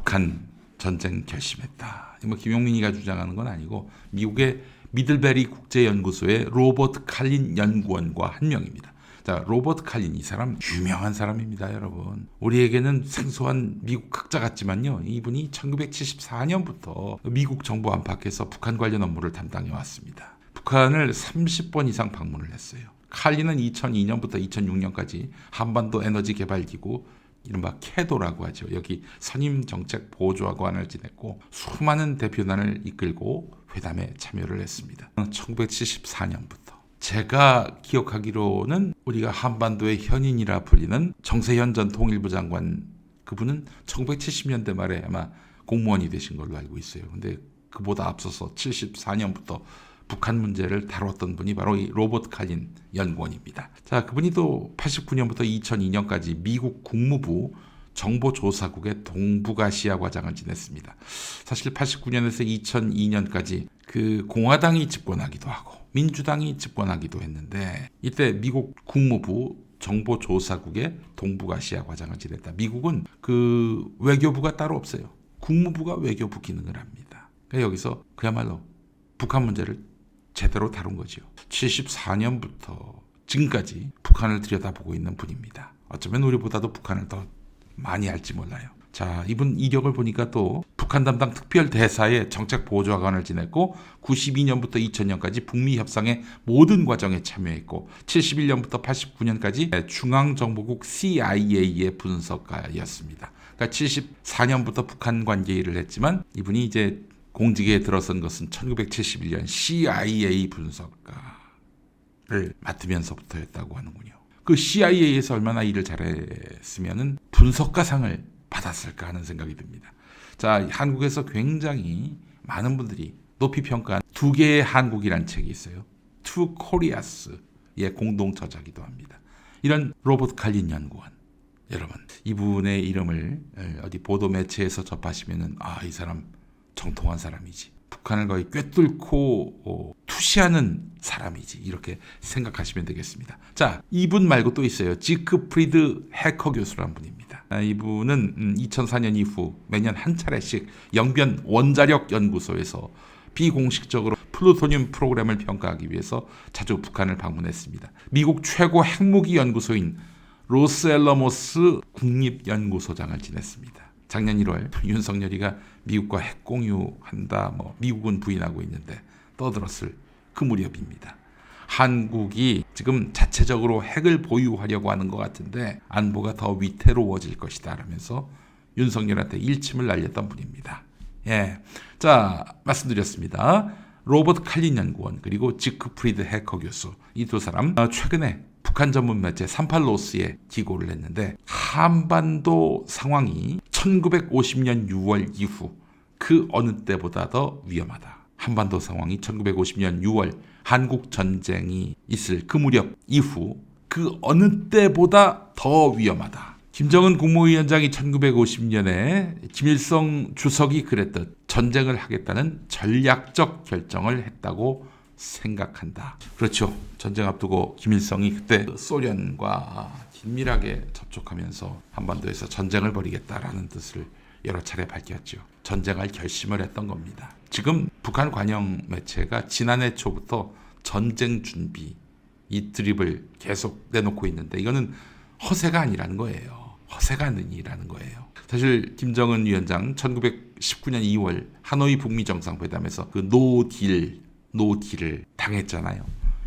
북한 전쟁 결심했다. 뭐 김용민이가 주장하는 건 아니고 미국의 미들베리 국제연구소의 로버트 칼린 연구원과 한 명입니다. 자, 로버트 칼린 이 사람 유명한 사람입니다, 여러분. 우리에게는 생소한 미국 학자 같지만요. 이분이 1974년부터 미국 정부 안팎에서 북한 관련 업무를 담당해 왔습니다. 북한을 30번 이상 방문을 했어요. 칼린은 2002년부터 2006년까지 한반도 에너지 개발 기구 이른바 캐도라고 하죠. 여기 선임 정책 보조관을 지냈고 수많은 대표단을 이끌고 회담에 참여를 했습니다. 1974년부터. 제가 기억하기로는 우리가 한반도의 현인이라 불리는 정세현 전 통일부 장관, 그분은 1970년대 말에 아마 공무원이 되신 걸로 알고 있어요. 근데 그보다 앞서서 74년부터 북한 문제를 다뤘던 분이 바로 이 로버트 칼린 연구원입니다. 자, 그분이 또 89년부터 2002년까지 미국 국무부 정보조사국의 동북아시아 과장을 지냈습니다. 사실 89년에서 2002년까지 그 공화당이 집권하기도 하고 민주당이 집권하기도 했는데 이때 미국 국무부 정보조사국의 동북아시아 과장을 지냈다. 미국은 그 외교부가 따로 없어요. 국무부가 외교부 기능을 합니다. 그러니까 여기서 그야말로 북한 문제를 제대로 다룬 거죠. 74년부터 지금까지 북한을 들여다보고 있는 분입니다. 어쩌면 우리보다도 북한을 더 많이 알지 몰라요. 자, 이분 이력을 보니까 또 북한 담당 특별대사의 정책보조관을 지냈고 92년부터 2000년까지 북미 협상의 모든 과정에 참여했고 71년부터 89년까지 중앙정보국 CIA의 분석가였습니다. 그러니까 74년부터 북한 관계 일을 했지만 이분이 이제 공직에 들어선 것은 1971년 CIA 분석가를 맡으면서부터였다고 하는군요. 그 CIA에서 얼마나 일을 잘했으면 분석가상을 받았을까 하는 생각이 듭니다. 자, 한국에서 굉장히 많은 분들이 높이 평가한 두 개의 한국이라는 책이 있어요. Two Koreas의 공동 저자기도 합니다. 이런 로버트 칼린 연구원, 여러분 이분의 이름을 어디 보도 매체에서 접하시면은 이 사람 정통한 사람이지, 북한을 거의 꿰뚫고 투시하는 사람이지, 이렇게 생각하시면 되겠습니다. 자, 이분 말고 또 있어요. 지크프리드 해커 교수라는 분입니다. 이분은 2004년 이후 매년 한 차례씩 영변 원자력 연구소에서 비공식적으로 플루토늄 프로그램을 평가하기 위해서 자주 북한을 방문했습니다. 미국 최고 핵무기 연구소인 로스앨러모스 국립연구소장을 지냈습니다. 작년 1월 윤석열이가 미국과 핵 공유한다, 미국은 부인하고 있는데 떠들었을 그 무렵입니다. 한국이 지금 자체적으로 핵을 보유하려고 하는 것 같은데 안보가 더 위태로워질 것이다 라면서 윤석열한테 일침을 날렸던 분입니다. 예, 자, 말씀드렸습니다. 로버트 칼린 연구원 그리고 지크프리드 해커 교수, 이 두 사람 최근에 북한 전문 매체 38로스에 기고를 했는데 한반도 상황이 1950년 6월 이후 그 어느 때보다 더 위험하다. 한반도 상황이 1950년 6월 한국 전쟁이 있을 그 무렵 이후 그 어느 때보다 더 위험하다. 김정은 국무위원장이 1950년에 김일성 주석이 그랬듯 전쟁을 하겠다는 전략적 결정을 했다고 생각한다. 그렇죠. 전쟁 앞두고 김일성이 그때 소련과 긴밀하게 접촉하면서 한반도에서 전쟁을 벌이겠다라는 뜻을 여러 차례 밝혔죠. 전쟁할 결심을 했던 겁니다. 지금 북한 관영 매체가 지난해 초부터 전쟁 준비 이 드립을 계속 내놓고 있는데 이거는 허세가 아니라는 거예요. 허세가 아니라는 거예요. 사실 김정은 위원장 1919년 2월 하노이 북미 정상회담에서 그 노딜을 당했잖아요.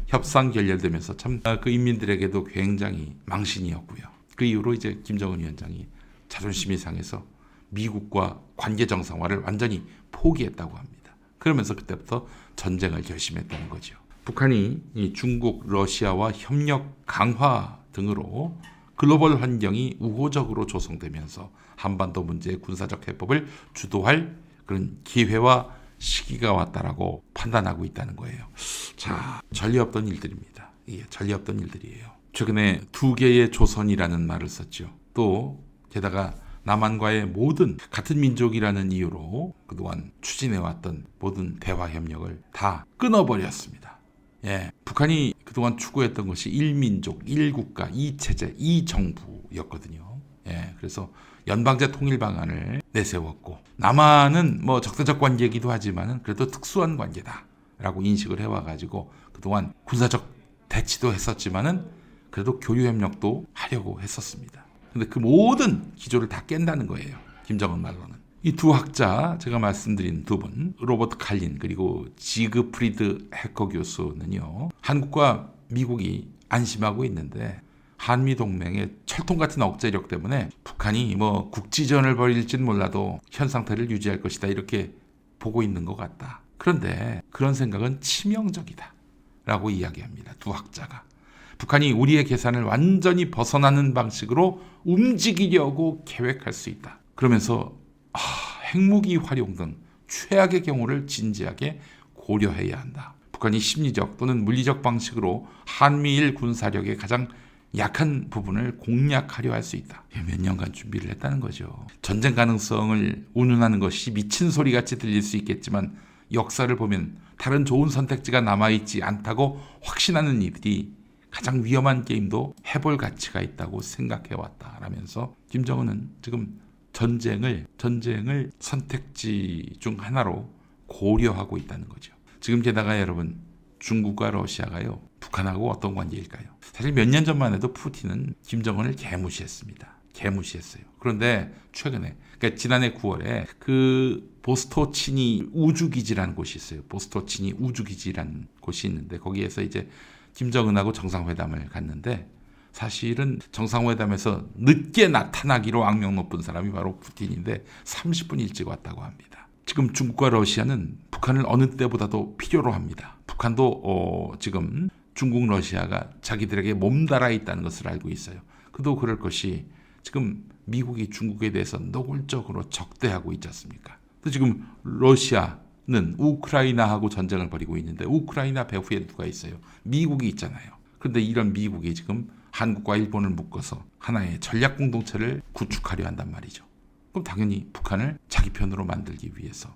협상 결렬되면서 참 그 인민들에게도 굉장히 망신이었고요. 그 이후로 이제 김정은 위원장이 자존심이 상해서 미국과 관계 정상화를 완전히 포기했다고 합니다. 그러면서 그때부터 전쟁을 결심했다는 거죠. 북한이 이 중국, 러시아와 협력 강화 등으로 글로벌 환경이 우호적으로 조성되면서 한반도 문제의 군사적 해법을 주도할 그런 기회와 시기가 왔다라고 판단하고 있다는 거예요. 자, 전례 없던 일들입니다. 예, 전례 없던 일들이에요. 최근에 두 개의 조선이라는 말을 썼죠. 또 게다가 남한과의 모든 같은 민족이라는 이유로 그동안 추진해왔던 모든 대화 협력을 다 끊어버렸습니다. 예, 북한이 그동안 추구했던 것이 1민족, 1국가, 2체제, 2정부였거든요. 예, 그래서 연방제 통일 방안을 내세웠고 남한은 뭐 적대적 관계이기도 하지만은 그래도 특수한 관계다라고 인식을 해와가지고 그동안 군사적 대치도 했었지만은 그래도 교류 협력도 하려고 했었습니다. 근데 그 모든 기조를 다 깬다는 거예요. 김정은 말로는. 이 두 학자, 제가 말씀드린 두 분, 로버트 칼린 그리고 지그프리드 해커 교수는요, 한국과 미국이 안심하고 있는데 한미동맹의 철통 같은 억제력 때문에 북한이 뭐 국지전을 벌일진 몰라도 현 상태를 유지할 것이다 이렇게 보고 있는 것 같다. 그런데 그런 생각은 치명적이다 라고 이야기합니다. 두 학자가. 북한이 우리의 계산을 완전히 벗어나는 방식으로 움직이려고 계획할 수 있다. 그러면서 핵무기 활용 등 최악의 경우를 진지하게 고려해야 한다. 북한이 심리적 또는 물리적 방식으로 한미일 군사력의 가장 약한 부분을 공략하려 할 수 있다. 몇 년간 준비를 했다는 거죠. 전쟁 가능성을 운운하는 것이 미친 소리같이 들릴 수 있겠지만 역사를 보면 다른 좋은 선택지가 남아있지 않다고 확신하는 이들이 가장 위험한 게임도 해볼 가치가 있다고 생각해왔다 라면서 김정은은 지금 전쟁을 선택지 중 하나로 고려하고 있다는 거죠. 지금 게다가 여러분 중국과 러시아가요 북한하고 어떤 관계일까요? 사실 몇 년 전만 해도 푸틴은 김정은을 개무시했습니다. 개무시했어요. 그런데 최근에 그러니까 지난해 9월에 그 보스토치니 우주기지라는 곳이 있어요. 보스토치니 우주기지라는 곳이 있는데 거기에서 이제 김정은하고 정상회담을 갔는데 사실은 정상회담에서 늦게 나타나기로 악명 높은 사람이 바로 푸틴인데 30분 일찍 왔다고 합니다. 지금 중국과 러시아는 북한을 어느 때보다도 필요로 합니다. 북한도 지금 중국, 러시아가 자기들에게 몸달아 있다는 것을 알고 있어요. 그도 그럴 것이 지금 미국이 중국에 대해서 노골적으로 적대하고 있지 않습니까? 또 지금 러시아는 우크라이나하고 전쟁을 벌이고 있는데 우크라이나 배후에 누가 있어요? 미국이 있잖아요. 그런데 이런 미국이 지금 한국과 일본을 묶어서 하나의 전략 공동체를 구축하려 한단 말이죠. 그럼 당연히 북한을 자기 편으로 만들기 위해서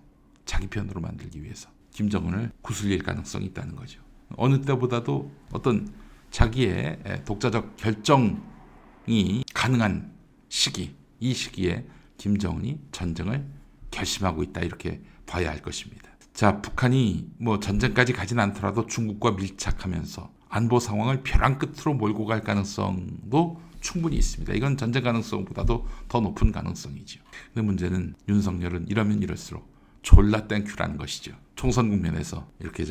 김정은을 구슬릴 가능성이 있다는 거죠. 어느 때보다도 어떤 자기의 독자적 결정이 가능한 시기, 이 시기에 김정은이 전쟁을 결심하고 있다 이렇게 봐야 할 것입니다. 자, 북한이 뭐 전쟁까지 가진 않더라도 중국과 밀착하면서 안보 상황을 벼랑 끝으로 몰고 갈 가능성도 충분히 있습니다. 이건 전쟁 가능성보다도 더 높은 가능성이죠. 근데 문제는 윤석열은 이러면 이럴수록 졸라 땡큐라는 것이죠. 총선 국면에서 이렇게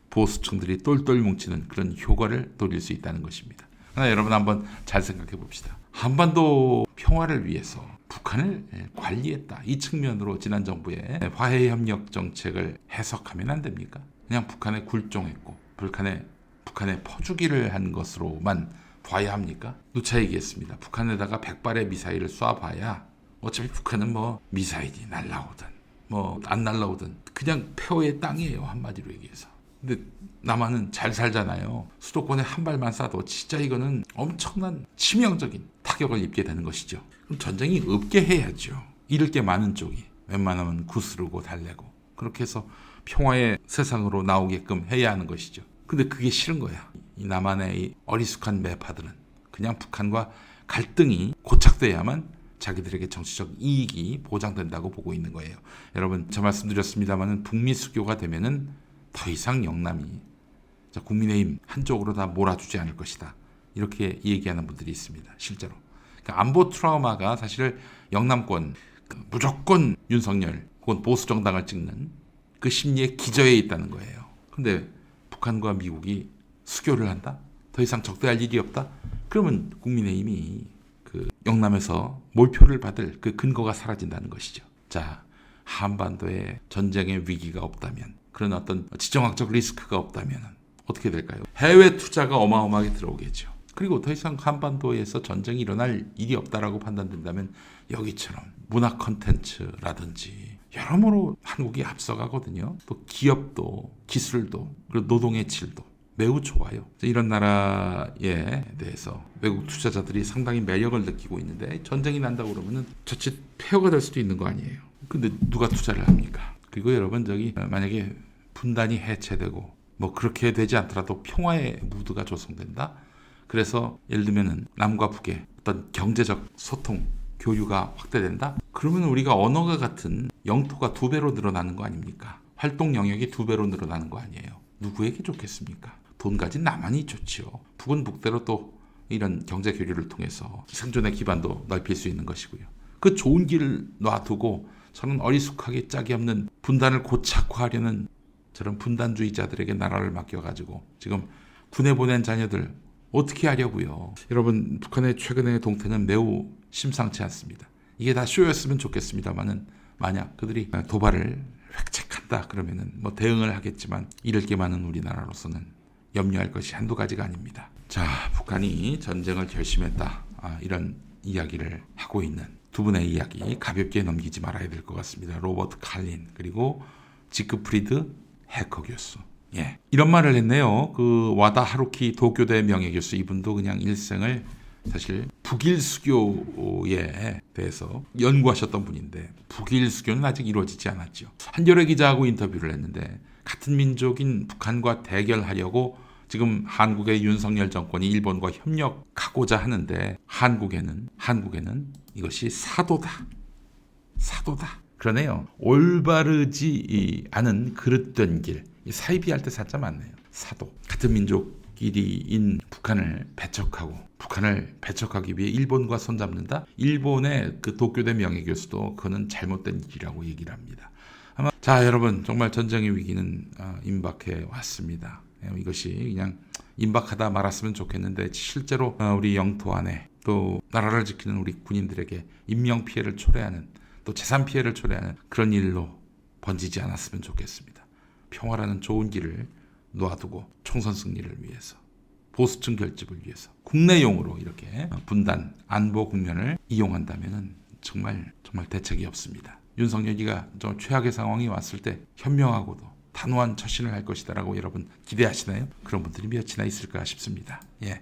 보수층들이 똘똘 뭉치는 그런 효과를 노릴 수 있다는 것입니다. 그러나 여러분 한번 잘 생각해 봅시다. 한반도 평화를 위해서 북한을 관리했다. 이 측면으로 지난 정부의 화해협력 정책을 해석하면 안 됩니까? 그냥 북한에 굴종했고 북한에 퍼주기를 한 것으로만 봐야 합니까? 누차 얘기했습니다. 북한에다가 100발의 미사일을 쏴봐야 어차피 북한은 뭐 미사일이 날라오든 뭐 안 날라오든 그냥 폐허의 땅이에요. 한마디로 얘기해서. 근데 남한은 잘 살잖아요. 수도권에 한 발만 쏴도 진짜 이거는 엄청난 치명적인 타격을 입게 되는 것이죠. 그럼 전쟁이 없게 해야죠. 잃을 게 많은 쪽이 웬만하면 구스르고 달래고 그렇게 해서 평화의 세상으로 나오게끔 해야 하는 것이죠. 근데 그게 싫은 거야. 이 남한의 이 어리숙한 매파들은 그냥 북한과 갈등이 고착돼야만 자기들에게 정치적 이익이 보장된다고 보고 있는 거예요. 여러분 저 말씀드렸습니다만 북미 수교가 되면은 더 이상 영남이 국민의힘 한쪽으로 다 몰아주지 않을 것이다. 이렇게 얘기하는 분들이 있습니다. 실제로. 그러니까 안보 트라우마가 사실 영남권 무조건 윤석열 혹은 보수 정당을 찍는 그 심리의 기저에 있다는 거예요. 근데 북한과 미국이 수교를 한다? 더 이상 적대할 일이 없다? 그러면 국민의힘이 그 영남에서 몰표를 받을 그 근거가 사라진다는 것이죠. 자, 한반도에 전쟁의 위기가 없다면 그런 어떤 지정학적 리스크가 없다면 어떻게 될까요? 해외 투자가 어마어마하게 들어오겠죠. 그리고 더 이상 한반도에서 전쟁이 일어날 일이 없다라고 판단된다면 여기처럼 문화 콘텐츠라든지 여러모로 한국이 앞서가거든요. 또 기업도 기술도 그리고 노동의 질도 매우 좋아요. 이런 나라에 대해서 외국 투자자들이 상당히 매력을 느끼고 있는데 전쟁이 난다고 그러면은 자칫 폐허가 될 수도 있는 거 아니에요. 근데 누가 투자를 합니까? 그리고 여러분 만약에 분단이 해체되고 뭐 그렇게 되지 않더라도 평화의 무드가 조성된다. 그래서 예를 들면은 남과 북의 어떤 경제적 소통 교류가 확대된다? 그러면 우리가 언어가 같은 영토가 2배로 늘어나는 거 아닙니까? 활동 영역이 2배로 늘어나는 거 아니에요? 누구에게 좋겠습니까? 돈 가진 나만이 좋지요. 북은 북대로 또 이런 경제 교류를 통해서 생존의 기반도 넓힐 수 있는 것이고요. 그 좋은 길을 놔두고 저는 어리숙하게 짝이 없는 분단을 고착화하려는 저런 분단주의자들에게 나라를 맡겨가지고 지금 군에 보낸 자녀들 어떻게 하려고요? 여러분, 북한의 최근의 동태는 매우 심상치 않습니다. 이게 다 쇼였으면 좋겠습니다만은 만약 그들이 도발을 획책한다 그러면은 뭐 대응을 하겠지만 잃을 게 많은 우리나라로서는 염려할 것이 한두 가지가 아닙니다. 자, 북한이 전쟁을 결심했다. 이런 이야기를 하고 있는 두 분의 이야기 가볍게 넘기지 말아야 될 것 같습니다. 로버트 칼린 그리고 지크프리드 해커 교수. 예, 이런 말을 했네요. 그 와다 하루키 도쿄대 명예교수, 이분도 그냥 일생을 사실 북일 수교에 대해서 연구하셨던 분인데 북일 수교는 아직 이루어지지 않았죠. 한겨레 기자하고 인터뷰를 했는데 같은 민족인 북한과 대결하려고 지금 한국의 윤석열 정권이 일본과 협력하고자 하는데 한국에는 이것이 사도다. 그러네요. 올바르지 않은 그릇된 길. 사이비할 때 사자 맞네요. 사도. 같은 민족끼리인 북한을 배척하기 위해 일본과 손잡는다? 일본의 그 도쿄대 명예교수도 그거는 잘못된 길이라고 얘기를 합니다. 자, 여러분, 정말 전쟁의 위기는 임박해 왔습니다. 이것이 그냥 임박하다 말았으면 좋겠는데 실제로 우리 영토 안에 또 나라를 지키는 우리 군인들에게 인명피해를 초래하는 또 재산 피해를 초래하는 그런 일로 번지지 않았으면 좋겠습니다. 평화라는 좋은 길을 놓아두고 총선 승리를 위해서, 보수층 결집을 위해서 국내용으로 이렇게 분단, 안보 국면을 이용한다면 정말 대책이 없습니다. 윤석열이가 좀 최악의 상황이 왔을 때 현명하고도 단호한 처신을 할 것이다라고 여러분 기대하시나요? 그런 분들이 몇이나 있을까 싶습니다. 예.